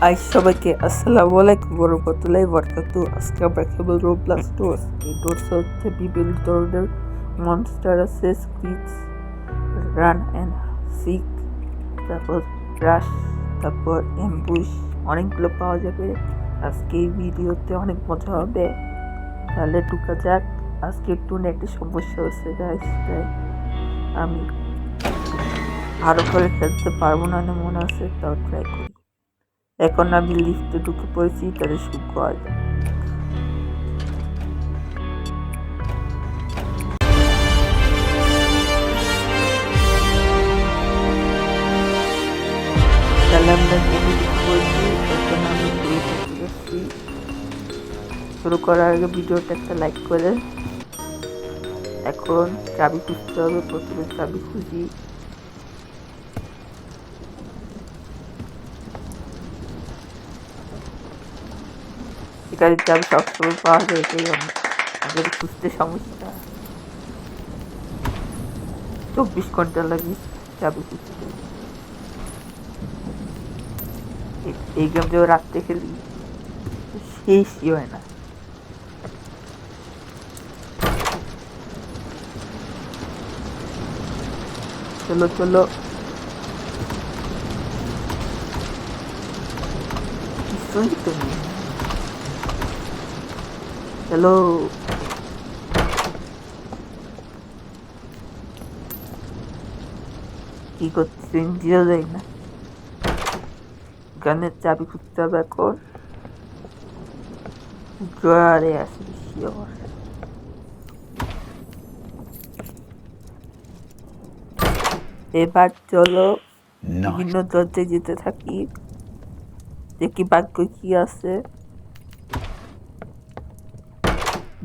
সবাইকে আসসালামু আলাইকুম ওয়া বারাকাতুহু। আজকে আমরা খেলবো রোবলক্স ডোরস। এই ডোরস হচ্ছে বিভিন্ন ধরনের মনস্টার আছে, স্কুইডস, রান অ্যান্ড সিক, তারপর রাশ, তারপর অ্যাম্বুশ, অনেকগুলো পাওয়া যাবে। আজকে এই ভিডিওতে অনেক মজা হবে। তাহলে ঢুকা যাক। আজকে একটু নেটের সমস্যা হচ্ছে গাইস, তাই আমি আরো করে খেলতে পারবো না মনে আছে, তাও ট্রাই করি। এখন আমি লিফটে ঢুকে পড়েছি, তাহলে শুরু করা যাক। তাহলে আমরা নেমে ঢুকে পড়েছি। এখন আমি শুরু করছি। শুরু করার আগে ভিডিওটা একটা লাইক করে। এখন চাবি খুঁজতে হবে, প্রথমে চাবি খুঁজি। এখানে চাবি সবসময় পাওয়া যায়, এটাই আমাদের খুঁজতে সমস্যা। 24 ঘন্টা লাগে চাবি খুঁজতে। এই গেম যে রাত্রে খেলি শেষই হয় না। চলো চলো, কিছুই তো নেই। চলো, কি করছি জিও যায় না। গানের চাবি খুঁজতে হবে এখন। ড্রয়ারে আছে শিওর। এবার চলো বিভিন্ন দরজায় যেতে থাকি, দেখি ভাগ্য কি আছে।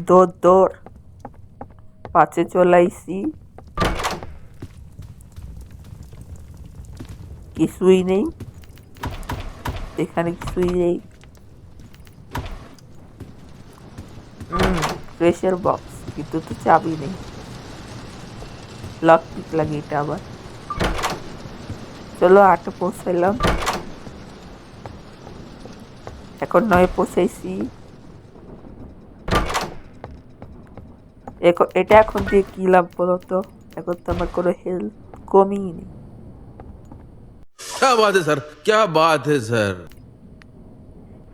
দৌড় দৌড়, 5-এ চলাইছি, কিছুই নেই এখানে, কিছুই নেই। প্রেশার বক্স, কিন্তু তো চাবি নেই। লক পিক লাগে এটা আবার। চলো 8-এ পৌঁছাইলাম। এখন 9-এ পৌঁছাইছি। এটা এখন দিয়ে কি লাভ বলতো? এখন তো আমার কোনো হেলথ কমই নেই। क्या बात है सर, क्या बात है सर।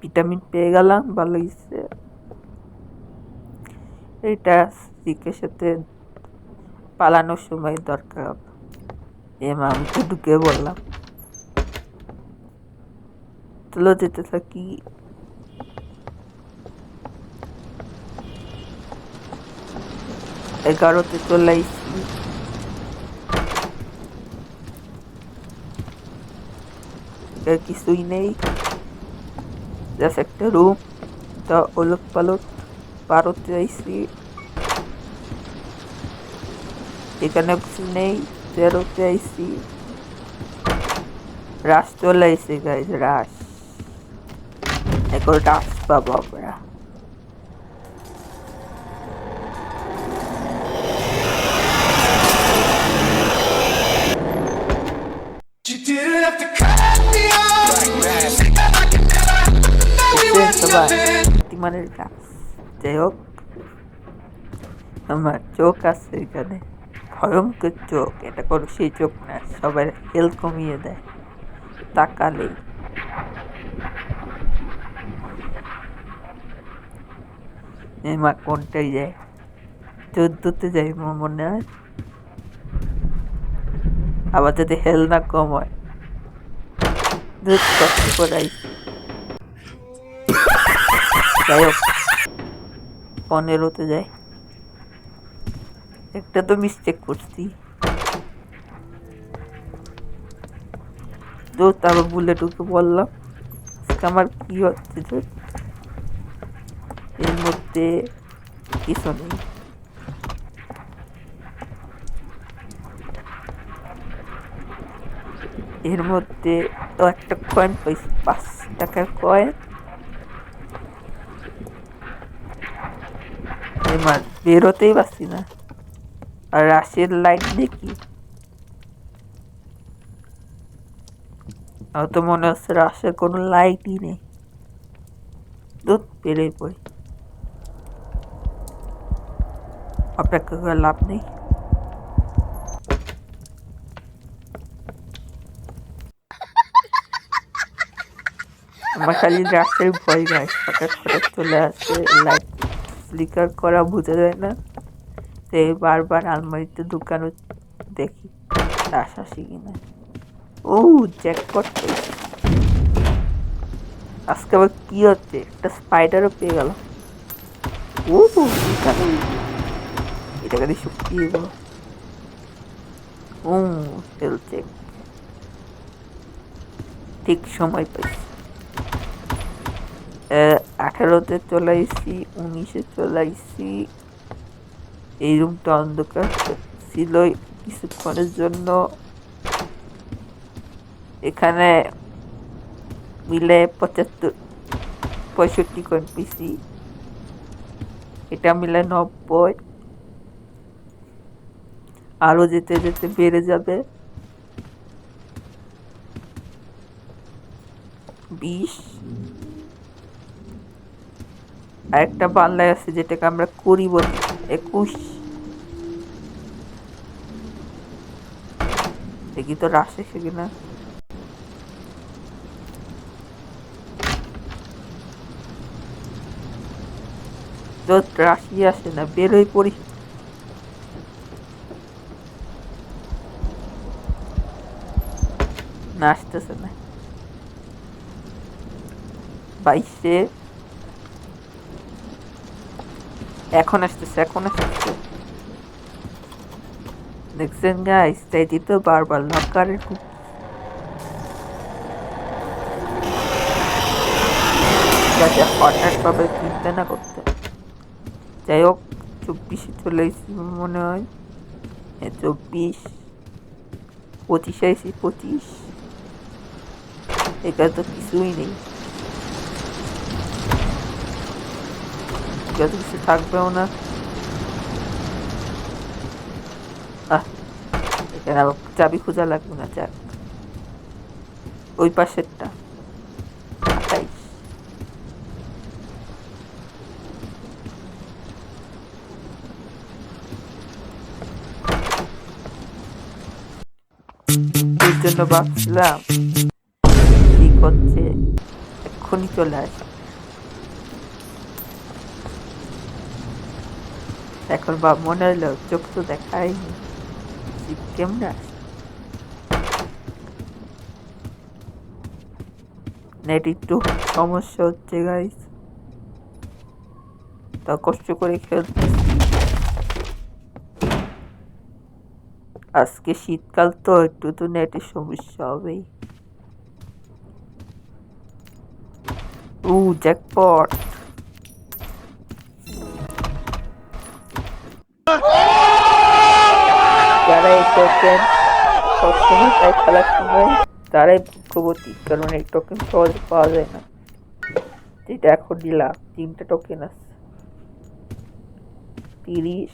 ভিটামিন পেয়ে গেলাম, ভালো হয়েছে। এটা সিকের সাথে পালানোর সময় দরকার। আমি তো ঢুকে বললাম। চলো যেতে থাকি। এগারোতে চলে আইসি। কিছুই নেই, জাস্ট একটা রুম। তা ওলট পালট। 12-তে আইসি, এখানে কিছু নেই। 13-তে আইসি। রাশ চলে আইসি গাইজ, রাশ। এখন রাশ পাবো আমরা। মানে রাশ, যাই হোক, আমার চোখ আছে এখানে, ভয়ঙ্কর চোখ। এটা কোনো সেই চোখ না, সবাই হেলথ কমিয়ে দেয় তাকালেই। মা কোনটাই যায়? 14-তে যাই মনে হয়। আবার যদি হেল না কম হয়। কষ্ট করাই, যাই হোক 15-তে যাই। একটা তো মিস্টেক করছি। তারপর বুলেটুকে বললাম আজকে আমার কি হচ্ছে, যে এর মধ্যে কিছু নেই। এর মধ্যে তো একটা কয়েন পাইছি, 5 টাকার কয়েন। এবার বেরোতেই পারছি না। আর রাশের লাইট দেখি আমার তো মনে হচ্ছে রাস্তায় কোনো লাইটই নেই। দুধ বেরোয় পড়ি, অপেক্ষা করে লাভ নেই। আমার খালি রাস্তার ভয় গাছ, হঠাৎ হঠাৎ চলে আসে, লাইট ফ্লিকার করা বোঝা যায় না। তো বারবার আলমারিতে ঢুকানো দেখি রাস আসি কিনা। ও জ্যাকপট পেয়েছি। আজকে আবার কি হচ্ছে, একটা স্পাইডারও পেয়ে গেল। ও এটা খালি শক্তি দিব। ও হেলথ চেক ঠিক সময় পাইছি। 18-তে চলে আসছি, 19-এ চলে আসছি। এই রুমটা অন্ধকার ছিল কিছুক্ষণের জন্য। এখানে মিলে 65 কয়েন পেয়েছি, এটা মিলে 90। আরো যেতে যেতে বেড়ে যাবে 20। আরেকটা পাল্লায় আছে যেটাকে আমরা করি বলি 21। দেখি তো রাশ এসে কিনা। রাশি আসে না, বেরোই পড়ি। না আসতেছে না। 22-এ এখন আসতেছে, এখন আসতেছে। দেখছেন গাইস, তাই তো বারবার লকারের হঠাৎ ভাবে চিন্তা না করতে। যাই হোক, 24-এ চলে এসেছি মনে হয়। 24, 25-এ এসেছি, 25। এখানে তো কিছুই নেই, এখানে তো কিছু থাকবেও না। এখানে আবার চাবি খোঁজা লাগবে না, যাক। ওই পাশেরটা 28। এর জন্য ভাবছিলাম ঠিক হচ্ছে, এক্ষুনি চলে আসে। এখন মনে হলো চোখ তো দেখায়নি, কেমন আসে। নেট একটু সমস্যা হচ্ছে গাইস, তা কষ্ট করে খেলতে। আজকে শীতকাল তো একটু তো নেটের সমস্যা হবেই। জ্যাকপট। যারা এই টোকেন সবসময় তাই খেলার সময় তারাই ভাগ্যবতী, কারণ এই টোকেন সহজে পাওয়া যায় না। যেটা এখন দিলাম 3টা টোকেন আছে, 30।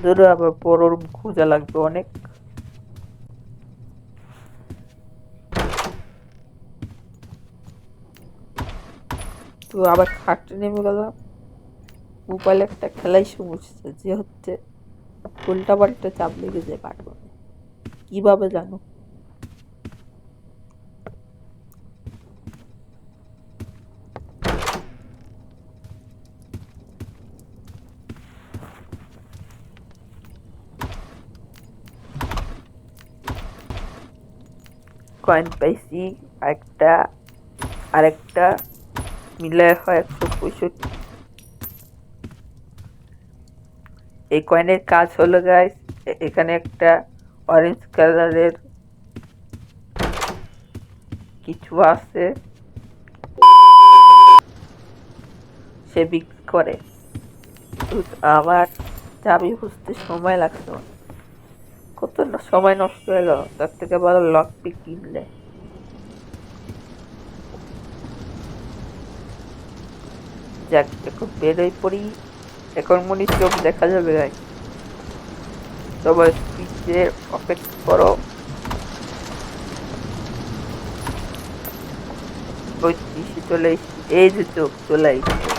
ধরো আবার বড় রুম খোঁজা লাগবে অনেক। তো আবার খাটতে নেমে গেলাম। মোবাইলে একটা খেলাই সমস্যা, যে হচ্ছে উল্টা পাল্টা চাপ লেগে যায় বারবার, কিভাবে জানো। কয়েন পাইছি আরেকটা মিলে হয় 165। এই কয়েনের কাজ হলো গাইস, এখানে একটা অরেঞ্জ কালারের কিছু আছে, সে বিক্রি করে। আমার চাবি খুঁজতে সময় লাগতো, কত সময় নষ্ট হলো, তার থেকে ভালো লক পিক কিনলে। যাক, এখন বেরোই পড়ি। এখন মনে চোখ দেখা যাবে গাই। সবাই স্পিচে অপেক্ষা করো। ওই পিসি চলে এসেছি, এই যে চোখ চলে এসেছে।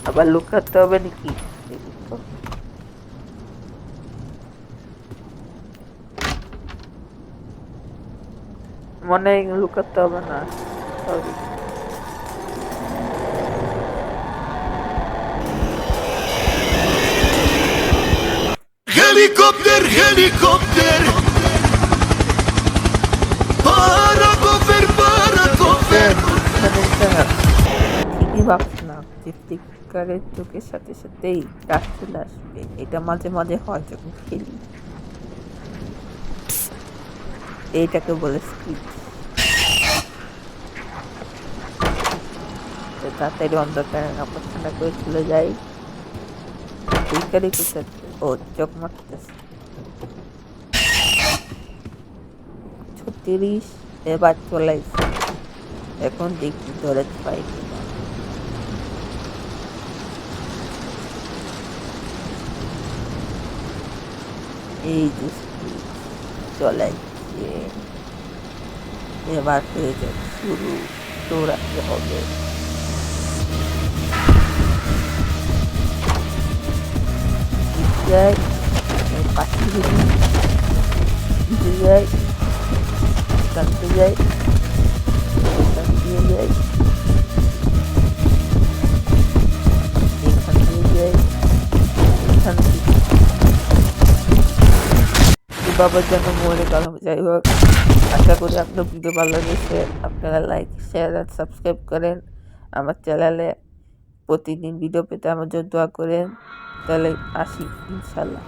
আবার লুকাতে হবে নাকি? দেখি তো। মনে হয় লুকাতে হবে না, sorry. Helicópter, helicópter. Para coger, para coger. ঠিকই ভাবছি না যে ফ্লিপকার্টের চোখের সাথে সাথেই ডাক চলে আসবে। এটা মাঝে মাঝে হয় যখন খেলি। এইটাকে বলে স্ক্রিপ্ট। তাড়াতাড়ি অন্ধকারে কাপড় ঠান্ডা করে চলে যাই। ফ্লিপকার্টে কোথায়? ও চোখ মারতেছে। 36 এবার চলে এসেছে। এখন দেখি ধরে পাই কিনা। এই যে চলে আসছে। এবার হয়ে যাবে শুরু, দৌড়াতে হবে। যাই পাখি দিকে যাই, টানতে যাই, এখান দিয়ে যাই, এখান দিয়ে যাই, এখান থেকে বাবার যেন মনে গেলাম। যাই হোক, আশা করি আপনার ভিডিও ভালো লেগেছে। আপনারা লাইক, শেয়ার আর সাবস্ক্রাইব করেন আমার চ্যানেলে। প্রতিদিন ভিডিও পেতে আমার জন্য দোয়া করেন। তাহলে আসি ইনশাল্লাহ।